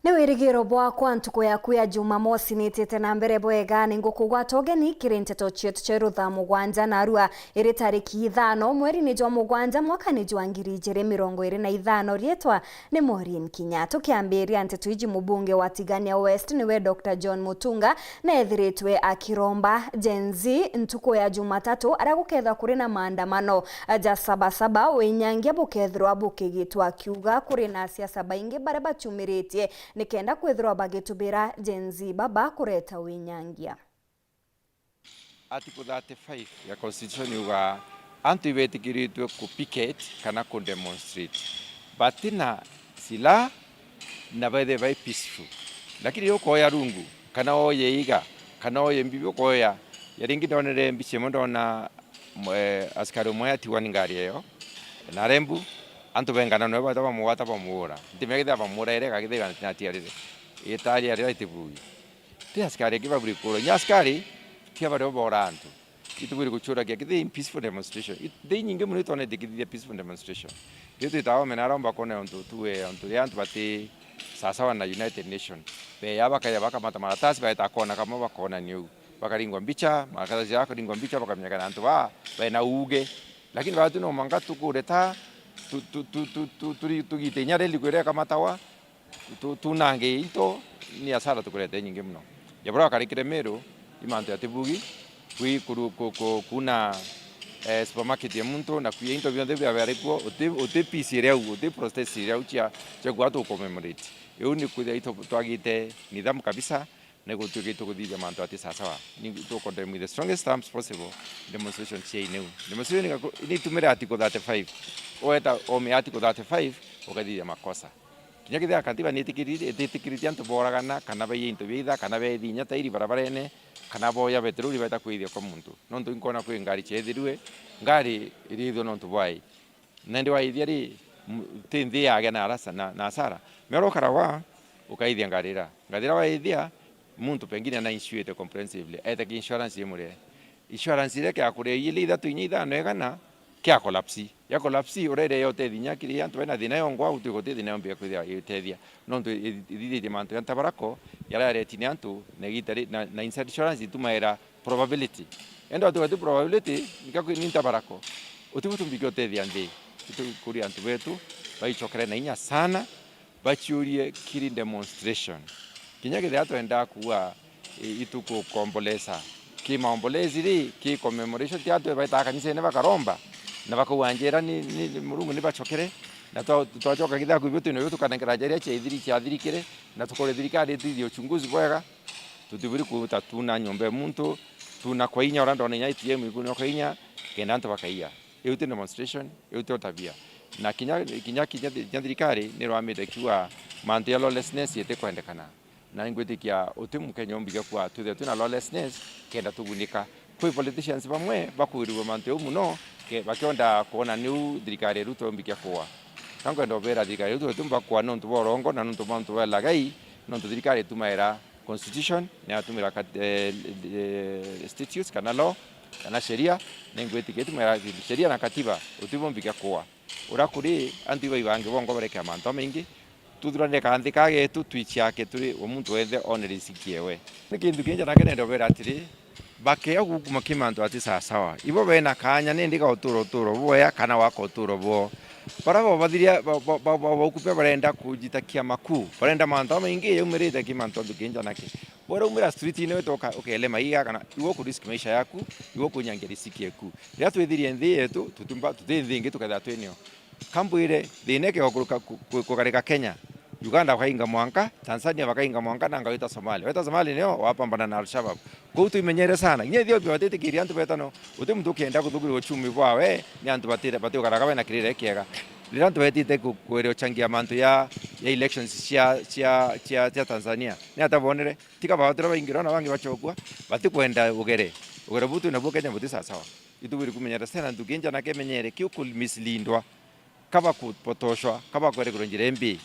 Ni wirigiro bwakwa ntuku yaku ya Jumamosi nitete na mbere bwega ningukugwata ugeni kiri nteto chietu cheru thaa mugwanja na arua iri tariki 5 mweri ni jwa mugwanja mwaka ni jwa 2025 rietwa ni Maureen Kinya. Tukiambiria nteto iji mubunge wa Tigania West niwe Dr. John Mutunga na ethiritwe akiromba Gen Z ntuku ya Jumatatu araguketha kuri na maandamano ja sabasaba wenyangia bukethirwa bukigitwa akiuga kuri na siasa baingi bare bachumiritie nikenda kwithirwa bagitubira Gen Z baba kureta winyangia. Article 35 ya Constitution yuga antu ibetikiritwe ku picket kana ku demonstrate batina sila na baithe bai peaceful lakini yoko ya rungu kana oye iga kana oye mbibo koya yaringi donere mbiche mondona askari moya tiwani ngari yo na rembu antu bengana no bataba muwata bamura ndimegitha bamura ere kagithega natiarire itali ari itibuyi ti askari kiba buri kuro nya askari tia baro borantu ituburi kuchura kia kithi peaceful demonstration they nyinge muri tone dikithia peaceful demonstration yetu itawa menaromba kone ontu tuwe ontu yantu bati sasawa na United Nation be yaba kaya baka mata maratasi baita kona kama bakona niu bakaringwa mbicha marakazi yako ringwa mbicha bakamnyaka antu ba na uge lakini watu no manga tukureta tugitenya reli kwere kama tawa tunange ito ni asara tukurete nyingi mno yabura karikire mero imanto yatibugi kui kuna supermarket ya muntu na kuya into byonde bya bariko ote pisire au ote protest ya ucha cha gwatu commemorate yo ni kuya ito twagite nidhamu kabisa na kutugeto kudija manto ati sawa ni to condemn with the strongest terms possible demonstration chei new demonstration ni tumira article 35 oeta o article 35 okadija makosa kinyakithia katiba ni tikiriti antu boragana kana bayi into bitha kana be thinya tairi barabarene kana boya beteruri beta kwithia kwa muntu nontu inkona kwi ngari chethirwe ngari iritho nontu bwai nende waithia ri tinthi yage na arasa na asara mero karawa ukaithia ngarira waithia muntu pengine na insured comprehensively eta ki insurance yemure insurance ile kya kure ile ithatu inyitha no egana kya collapse urere yote thinya kiri antu bena thina yongwa utugote thina yombia kwithia yetethia nontu ithithite mantu yantabarako yara retini antu negitari na insurance tumaera probability endo atu probability nintabarako utugutumbikyo tethia ndi kuri antu betu baichokere na inya sana bachiurie kiri demonstration kinyage theatu enda kuwa ituko kombolesa ki maombolezi ri ki commemoration tiatu baita kanisa ne bakaromba na bakuwanjera ni murungu ni bachokere na twachoka kitha kubitu no tukanengera jeria cha thirikire na tukore thirikari thithio uchunguzi bwega tutiburi kutatuna nyombe muntu tuna kwa inya orando na ATM ikuno kwa inya kenda antu bakaia yote demonstration yote tabia na kinya thirikari ni rwamite kiwa mantu ya lawlessness yete kwendekana na ngwetikia utimu kenyombiga kwa tuna lawlessness kenda tugunika kwi politicians bamwe bakuirwa mantu muno ke bakionda kuona new thirikari ruto mbikia kwa tango ndo bera thirikari ruto tumba kwa nontu borongo na nontu mantu walagai nontu thirikari tumaera constitution na tumira statutes kana law kana sheria na ngwetikia tumaera sheria na katiba utimu mbikia kwa urakuri antu ibange bongo bareka mantu mengi tuthurane kanthi kage twichiake turi omuntu wethe onere sikiewe nikindu kinja nake ndo bera atiri bakea gukuma kimantu ati sawa ibo bena kanya nindika uturo boya kana wako uturo bo parabo bathiria bakupe barenda kujitakia maku barenda mantu maingi yumirite kimantu kinja nake bora umira street ine wetoka ukelema iga kana iwo ku risk maisha yaku iwo kunyangia risiki yaku ria twithirie nthi yetu tutumba tuthingi tukatha twenio kambuire thineke kukarika Kenya Uganda wakainga mwanka Tanzania wakainga mwanka na ngawita Somalia weta Somalia nio wapambana na Al-Shabaab kutu imenyere sana nye Ethiopia watete kiri antu betano utimuntu kienda kuthuguri uchumi bwawe ni antu batire karaka na kirire kiega lirantu betite kwere ochangia mantu ya elections cia Tanzania ni atabonere tika baotera baingiro na bangi bachokwa batikwenda ugere butu na Kenya buti sawa itubiri kumenyera sana ndukinja na kemenyere kiukul mislindwa kaba kupotoshwa kaba kwere kuronjire mbi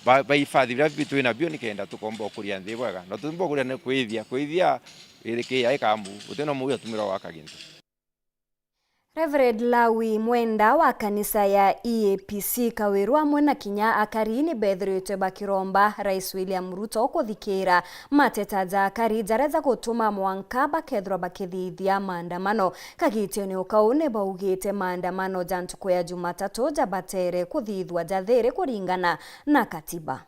baifadhi bya bitu ina bio nikenda tukomba okuria nthi bwega no tumbo kuria ne kwithia irike ya kambu uteno muya tumira wakagintu Reverend Lawi Mwenda wa kanisa ya EAPC Kawiru amwe na kinya akarini bethirite bakiromba Rais William Ruto kuthikira mateta ja akari jareza gutuma mwanka bakethwa bakithithia maandamano kagitio ni ukaune baugite maandamano jantuko ya Jumatatu jabatere kuthithwa jathire kuringana na katiba.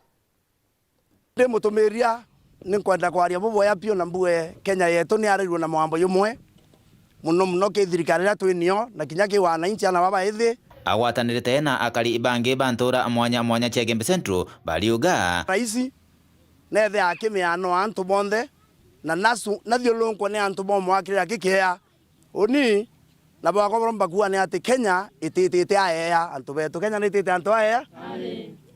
Ndi mutumiria ni kwenda kwaria buboya pio na mbue Kenya yetu ni arirwo na mwambo yumwe muno ke thirikari ya twinio na kinya ki wananchi ana baba ithi agwatanirite na akari ibange bantura mwanya Chegembe Central baliuga raisi nethe akimiano antu bonthe na nasu nathiolonko ni antu bomo akira kikea oni na bakomba kuwa ni ati Kenya ititite aya antu betu Kenya ni itite antu aya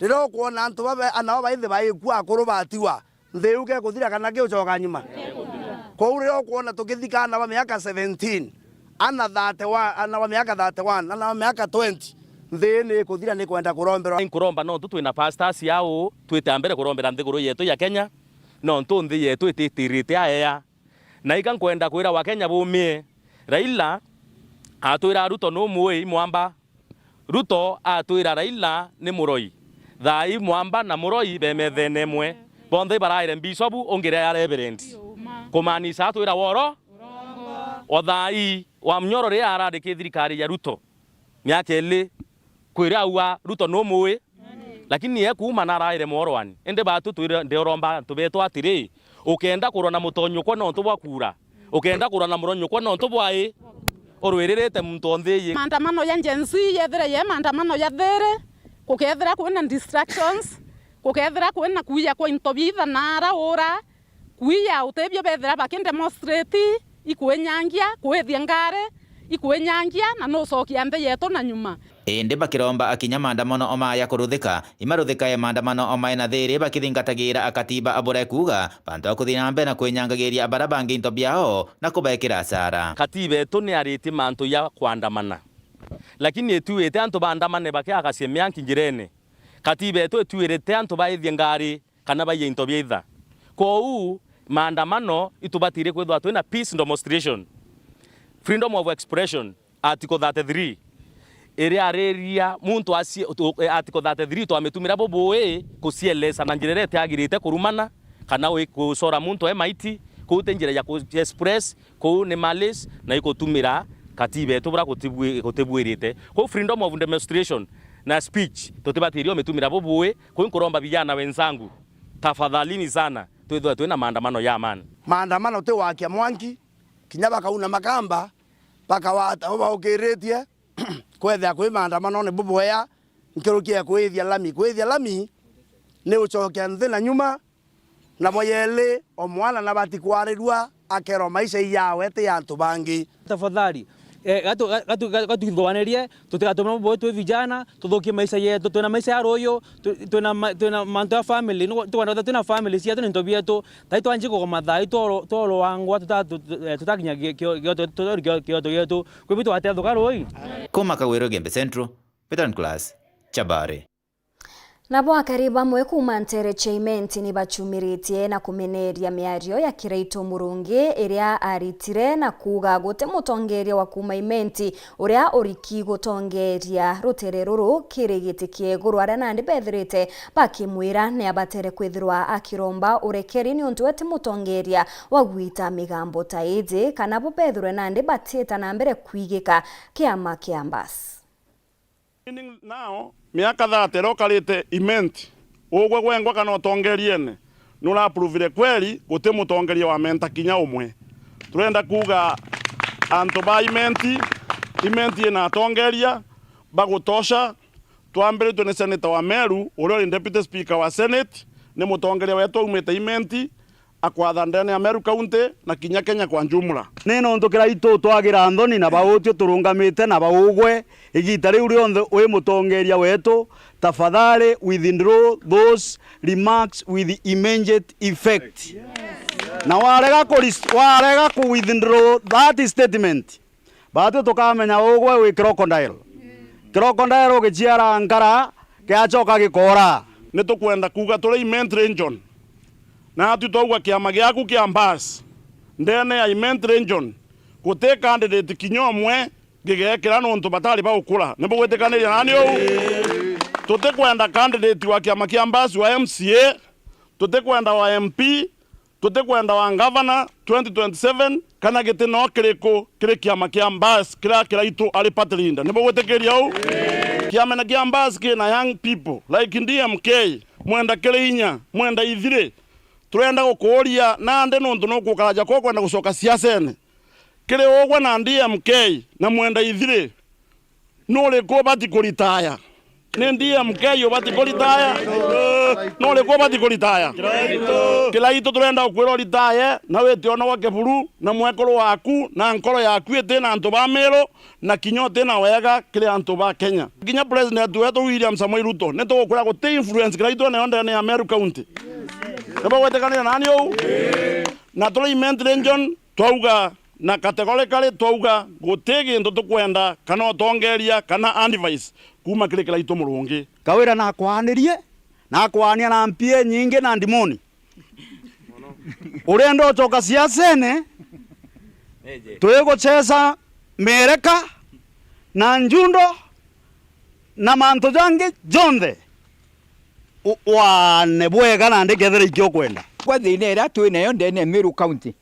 riro kuona antu baba ana baba ithi baikua akuru batiwa ntheuke kuthira kana ki ucoka nyuma Koureo kuona tukithika na wa miaka 17 ana 31 ana wa miaka 31 ana wa miaka 20 nthini kuthira ni kwenda kurombera kuromba no twina pastors yao twitambere kurombera nthiguru yetu ya Kenya no nthi yetu ititirite aya na ikan kwenda kwira wa Kenya bumie Raila atwira Ruto no muoi mwamba Ruto atwira Raila ni muroi thai mwamba na muroi bemethene mwe bonthe baraire bishopu ongire ya reverend kumanisha atwira woro othai wa mnyoro ri arandike thirikari ya Ruto myakeli kwira uwa Ruto no muwe lakini ye kuma na raire morwani ende batu twira ndiromba tubeto atiri ukenda kurona mutonyuko no ntubwa kura ukenda kurona muronyuko no ntubwai orwererete muntu ontheye maandamano ya Gen Z yethire ye maandamano ya there kukethira kwina distractions kukethira kwina kuya kwa intobitha nara ora kuya utebyo bethira bakindemonstrate ikwenyangia kwethia ngare ikwenyangia na no cokia nthe yetu na nyuma indi bakiromba akinya maandamano omaya kuruthika imaruthika ya maandamano omaya na thiri bakithingatagira akatiba abure kuga bantu akuthina mbe na kwenyangagiria barabangi into biao na kubekira asara katiba yetu ni ariti mantu ya kuandamana lakini etuwete antu bandamane bakiagacie mianki njirene katiba yetu etuwirete antu baithie ngari kana baye into biitha kou maandamano itubatire kwethwa twina peace demonstration freedom of expression article 33 ere areria muntu asi article 33 twametumira boboe kusielesa na njirerete agirite kurumana kana we kusora muntu maiti kute njira ya express ko ne malice na ikotumira katiba yetu bra kutibwirite ko freedom of demonstration na speech tutibatirio metumira boboe ko nkuromba vijana wenzangu tafadhalini sana twina maandamano ya amani maandamano te wakia mwanki kinya bakauna makamba bakawata baukiritie kwethia kwi maandamano ni buboya nkirukia kwithia lami ni ucokia nthi na nyuma na moyele omwana na batikwarirwa akero maisha yawe te antu bangi tafadhali gatugithwanerie tutigatuma boy tu vijana tuthukie maisha yetu tuna maisha ya royo tuna mantu ya family twanda tuna family cia tuna ntobi yetu taito anjiko kwa mathai tolo wangwa tutakinya kioto yetu kwibitu atethuka roi kuma Kawiru Gembe Central Peter Class Chabare Nabo akari bamwe kuma Ntere Chaiment ni bachumiritie na kumeneria miario ya Kiraito Murungi iria aritire na kuga gote mutongeria wa kuma imenti uria uriki gutongeria rutere ruru kirigiti kieguru ara nandi bethirite bakimwira ne abatere kwithirwa akiromba urekeri ni untu ati mutongeria wa gwita migambo taidi kana bo bethirwe nandi batita na mbere kwigika kiama kiambas now miaka 30 rokalite imenti ugwe gwengwa kana utongeriene nura approve kweli guti mutongeria wa menta kinya umwe turenda kuga antu ba imenti ina atongeria bagutosha twambere tune senator wa Meru uri deputy speaker wa senate ni mutongeria wetu umete imenti akwatha ndene ya Meru County na kinya Kenya kwa njumla nino ndukira itu twagira nthoni na bautio turungamite na baugwe igita riu rionthe wi mutongeria wetu tafadhali withdraw those remarks with immediate effect na warega ku withdraw that statement batu tukamenya ugwe wi crocodile ugichiara ngara kiachoka gikora ni tukwenda kuga turi immense region na tutogwa kiama giaku kia mbas ndene ya immense region gute candidate kinyomwe ngigekira nontu batari bagukura nibo gwetikaniria nani ou tutikwenda candidate wa kiama kia Mbasi wa MCA, tutikwenda wa MP, tutikwenda wa governor 2027 kana giti no kiriko kiri kiama kia Mbasi kira itu ali party leader nibo gwetikiria ou kiama kia Mbasi kina young people like DMK mwenda kirinya mwenda ithire turenda gukuria nande nontu no gukaraja ko kwenda gucoka siasene kiri ogwa na DMK na mwenda ithire no le ko bati kuritaya ne DMK yo bati kuritaya no le ko bati kuritaya kila ito turenda gukwira ritaya na wete ona wa keburu na mwekoro waku na nkoro yaku ete na antu ba mero na kinyote na wega kile antu ba Kenya kinya president wetu William Samoei Ruto ne to gukura go te influence kila ito na onda ne Meru County ebo wetekana nani ou na tournament region twauga na categorically twauga gutege ndo tukwenda kana tongeria kana advice kuma kile kila ito murungi kawira na kwanirie na kwania na mpie nyingi na ndimoni urendo otoka siasene twego chesa mereka na njundo na manto jange jonde wane bwega na ndegethera ikyo kwenda kwa thina twina yo ndene Meru County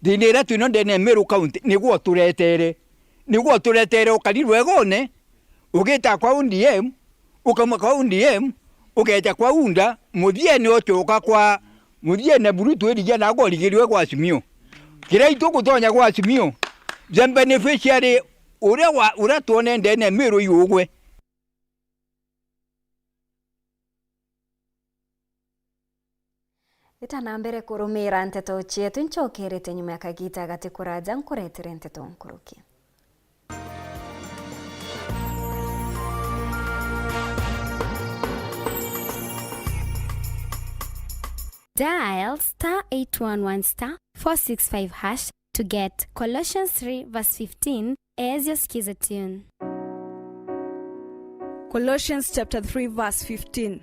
thina twina ndene Meru County niguo turetere ukarirwe gone ugita kwa UDM ukama kwa UDM ugeja kwa unda muthiene otoka kwa muthiene burutu erige na gorigirwe kwa Azimio kira itugutonya kwa Azimio the beneficiary ura tuone ndene Meru yugwe Itana mbere kurumira nteto chietu nchokerete nyuma ya kagita gati kuraja nkuretire nteto nkuruki. Dial *811*465# to get Colossians 3:15 as your skiza tune. Colossians chapter 3 verse 15.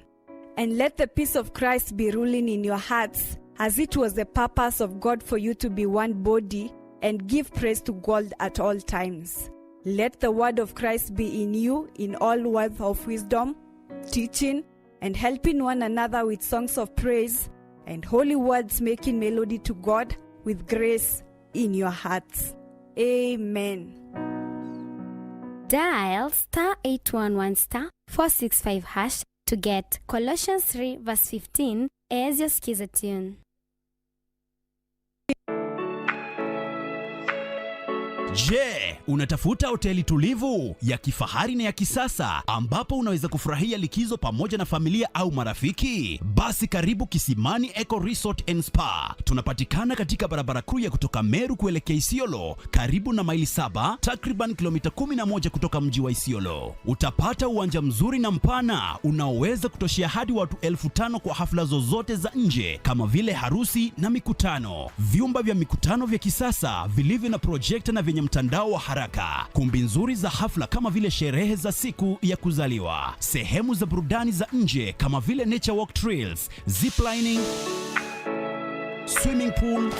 And let the peace of Christ be ruling in your hearts, as it was the purpose of God for you to be one body and give praise to God at all times. Let the word of Christ be in you in all words of wisdom, teaching and helping one another with songs of praise and holy words, making melody to God with grace in your hearts. Amen. Dial *811*465# to get Colossians 3:15 as your skiza tune. Je, unatafuta hoteli tulivu ya kifahari na ya kisasa ambapo unaweza kufurahia likizo pamoja na familia au marafiki? Basi karibu Kisimani Eco Resort and Spa. Tunapatikana katika barabara kuu ya kutoka Meru kuelekea Isiolo, karibu na maili 7, takriban kilomita 11 kutoka mji wa Isiolo. Utapata uwanja mzuri na mpana unaoweza kutoshea hadi watu 5,000 kwa hafla zozote za nje kama vile harusi na mikutano. Vyumba vya mikutano vya kisasa vilivyo na projector na vyenye mtandao wa haraka, kumbi nzuri za hafla kama vile sherehe za siku ya kuzaliwa, sehemu za burudani za nje kama vile nature walk trails, ziplining, swimming pool,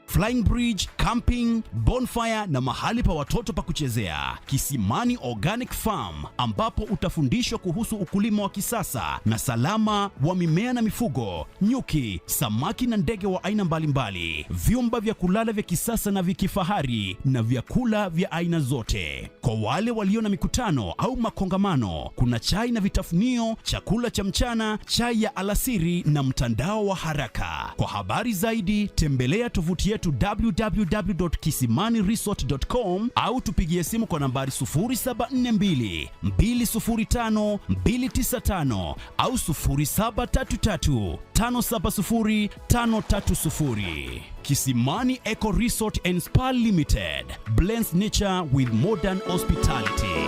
flying bridge, camping, bonfire na mahali pa watoto pa kuchezea. Kisimani Organic Farm ambapo utafundishwa kuhusu ukulima wa kisasa na salama wa mimea na mifugo, nyuki, samaki na ndege wa aina mbalimbali. Vyumba vya kulala vya kisasa na vya kifahari na vyakula vya aina zote. Kwa wale walio na mikutano au makongamano, kuna chai na vitafunio, chakula cha mchana, chai ya alasiri na mtandao wa haraka. Kwa habari zaidi tembelea tovuti yetu www.kisimaniresort.com au tupigie simu kwa nambari 0742 205 295 au 0733 570 530. Kisimani Eco Resort and Spa Limited blends nature with modern hospitality.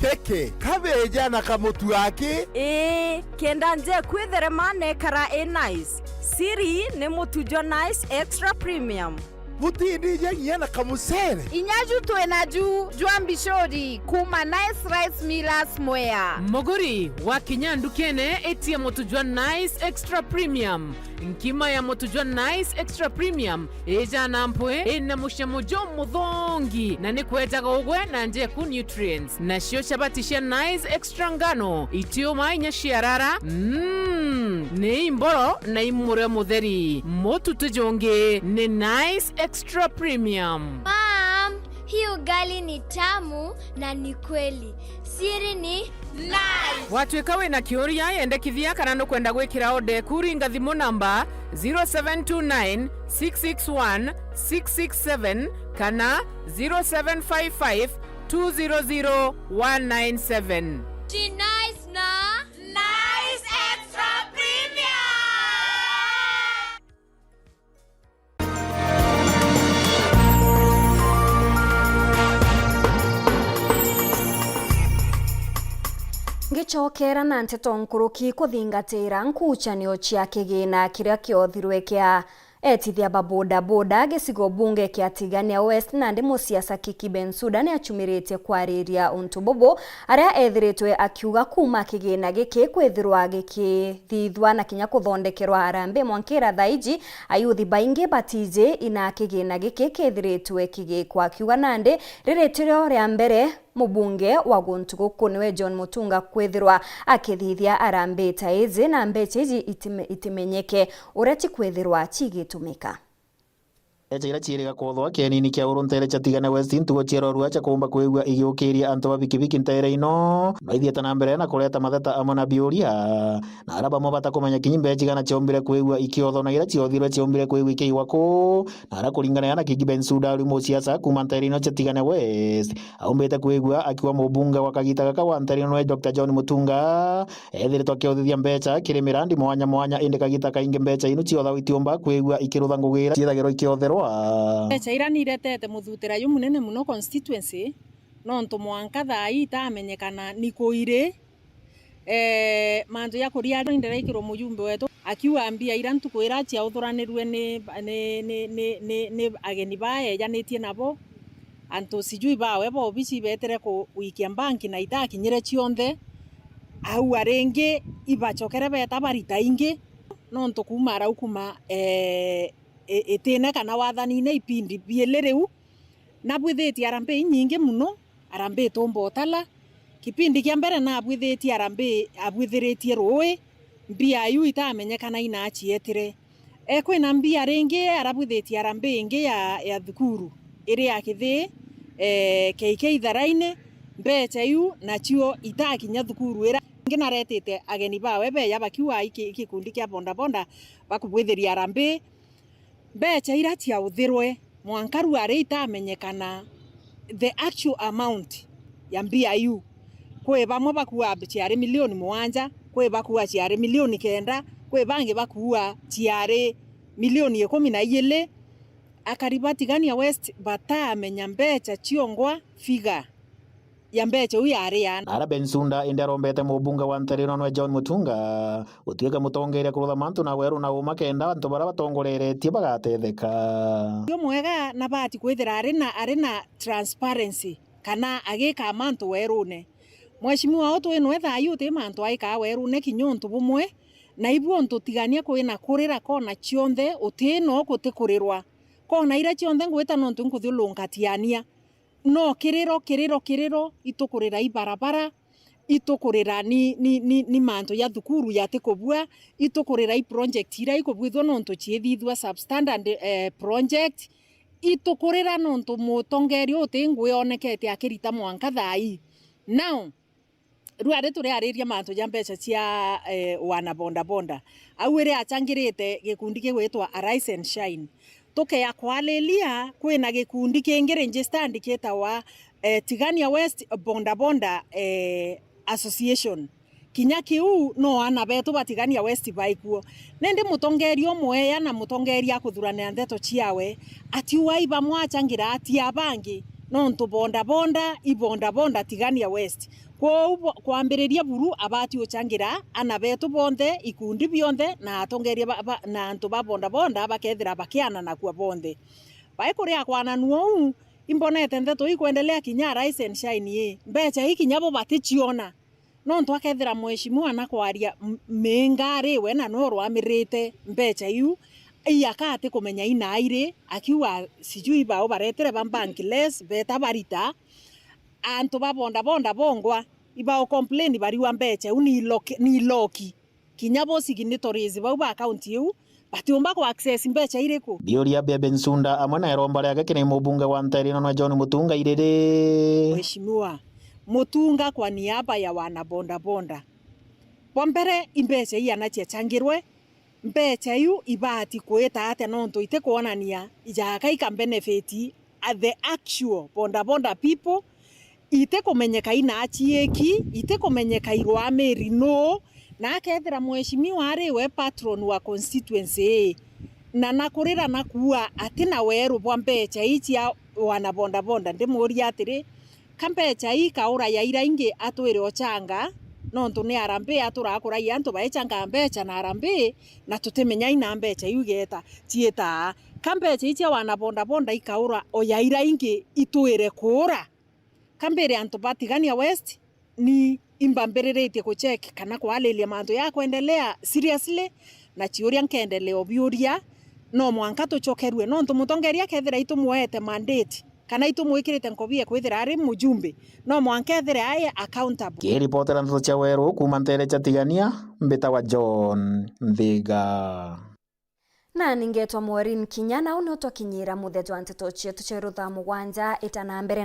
Keke kabeja na kamutu yake kenda nje kwitherema nekara nice siri ni mutujo nice extra premium butindije nyana kamusere Inyaju tuenaju juambishori kuma Nice Rice Millers Mwea. Moguri wa kinyandukene etia motujwa Nice Extra Premium. Nkima ya motujwa Nice Extra Premium eja nampwe ena mushamojo mudhongi na nikweta gogwe na njeku nutrients na shio chabatisha Nice Extra ngano itio mainya shiarara ne imboro na imure mutheri motu tujonge ne Nice Extra Premium. Mom, hii ugali ni tamu na ni kweli. Siri ni nice. Watwekawe na kioria yende kithia kana no kwenda gwikira ode kuringa thimu namba 0729 661 667 kana 0755 200 197. Ji nice na Nice Extra Premium. Ngicokera na nteto nkuruki kuthingatira nkuchanio cia kigina kiria kiothirwe kia etithia baboda boda gicigo bunge kia Tigania West na ndi musiasa Kiki Bensouda ni achumirite kwariria untu bobo aria ethiritwe akiuga kuma kigina giki kwithirwa gikithithwa na kinya kuthondekerwa harambe mwankira thaiji ayuthi baingi batije ina kigina giki kithiritwe kigikwa akiuga nandi riritiro ria mbere mubunge wa guntu guku niwe John Mutunga kwithirwa akithithia arambe taizi na mbecheji itimenyeke ureti kwithirwa chigitumika. Echira chiriga kothwa kenini kia uruntere cha Tigania West ntugo chirorua cha kumba kwigwa igiukiria antu babikibiki ntere ino maithieta na mbere na kureta matheta amwe na biuria na araba mabata kumenya kinyimbe chigana chombire kwigwa ikiotho na ira chiothirwe chombire kwigwa ikiwa ko na ara kuringana na Kiki Bensouda uri musiasa kuma ntere ino cha Tigania West aumbete kwigwa akiwa mubunge wa Kagita gaka wa ntere ino Dr. John Mutunga ethiritwe akiothithia mbecha kiri mirandi mwanya inde Kagita kainge mbecha ino chiotha witiomba kwigwa ikirutha ngugira chithagirwo ikiotherwa Chaira ni retete muthutira yu munene muno constituency no nto mwanka thai itamenyekana ni kuire manzo ya kuria ndere ikiro mujumbe wetu akiwa ambia ira ntukwira cia uthuranirwe ni ageni bae janitie nabo anto sijui bawe bo bici betere ku wikia banki na itakinyire cionthe au arenge ibachokere beta barita ingi no nto kumara ukuma etene kana wathani-ine ipindi biele riu na bwithitie arambe nyingi muno arambe tombotala kipindi kia mbere na bwithitie arambe abwithiritie rui mbia yu itamenyekana ina achietire kwina mbia ringi arabwithitie arambe ingi ya thukuru iri ya kithi KK Tharaine mbecha yu nacio itakinya thukuru ira ngina retete ageni bawe beya bakiwa ikikundi kia bonda bonda bakubwithiria arambe mbecha ira cia uthirwe mwankaru ari itamenyekana the actual amount ya mbia yu kwe bamwe bakuwa ciari milioni 7 kwe bakuwa ciari milioni 9 kwe bangi bakuwa ciari milioni 12 akariba Tigania West batamenya mbecha ciongwa figa ya mbecha uyu ari yana ara Bensouda inde arombete mubunge wa ntere ino John Mutunga utwika mutongeria kurutha mantu na weru na uma kenda antu bara batongoreretie bagatetheka yo mwega na bati kwithira ari na transparency kana agika mantu werune mweshimiwa oto eno etha ayute mantu aika werune kinyontu bumwe na ibu onto Tigania kwina kurira kona cionthe utino gutikurirwa kona ira cionthe ngwita nontu nkuthiulungatiania no kiriro itukurira ibarabara itukurira ni manto ya thukuru ya tikobua itukurira i project ira ikobwithwa nontu chiethithwa substandard project itukurira nontu mutongerio utingwe onekete akirita mwanka thai now ruare turi ariria manto ya mbeca cia wana bonda bonda awire achangirite gikundi gigwitwa Arise and Shine toke ya kwalelia kwina gikundi kingi registered kitawa Tigania West Bonda Bonda Association kinya kiu no ana betu batigania West baikuo nende mutongerio mweya na mutongeria kuthurania ndeto ciawe ati waiba mwachangira ati abangi no ntu bonda bonda ibonda bonda Tigania West kwambiriria buru abati ochangira ana betu bonde ikundi bionde na atongeria na antu ba bonda bonda bakethira bakiana na kwa bonde bai kuria kwana nuo imbonete ndeto ikuendelea kinya rise and shine mbecha hiki nyabo batichiona no ntwa kethira mheshimiwa na kwaria mengari we na no rwamirite mbecha iu iyakate kumenya inaire akiwa sijui bao baretere bambankless beta barita antu babonda bongwa ibao complain bariwa mbecha ni loki kinyabo signatories bau ba account iu batiomba ku access mbecha ireko Bioria Bebe Nsunda amwe na romba yake kini mubunge wa Ntairi na John Mutunga irere Mheshimiwa Mutunga kwa niaba ya wana bonda kwa mbere imbecha iya na changirwe mbecha yu ibati kweta ate nonto ite kuonania ijaka ika benefit at the actual bonda people ite kumenyeka ina achieki ite kumenyeka irwa meri no na akethira mheshimiwa ari we patron wa constituency na nakurira nakuwa atina weru bwa mbecha ichi ya wana bonda ndimuria atiri kambecha ikaura ya ira ingi atwire ochanga nonto ni arambe aturakura yanto baechanga mbecha na arambe na tutemenya ina mbecha yugeta tieta kambecha ichi wana bonda ikaura oyaira ingi itwire kura kambere anto batigania west ni imbambererete ku check kana kwalelia manto ya kuendelea seriously na chiuria nkendeleo biuria no mwanka tuchokerwe nonto mutongeria kethira itumwete mandate kana itumwikirite nkobie kwithira ari mujumbe no mwanka ethira aye accountable ki reporter ndo cha weru kuma Ntere cha tigania mbeta wa John Thiga na ningetwa Maureen Kinyana unotwa kinyira mutheto anteto chietu cha rutha mugwanja itana mbere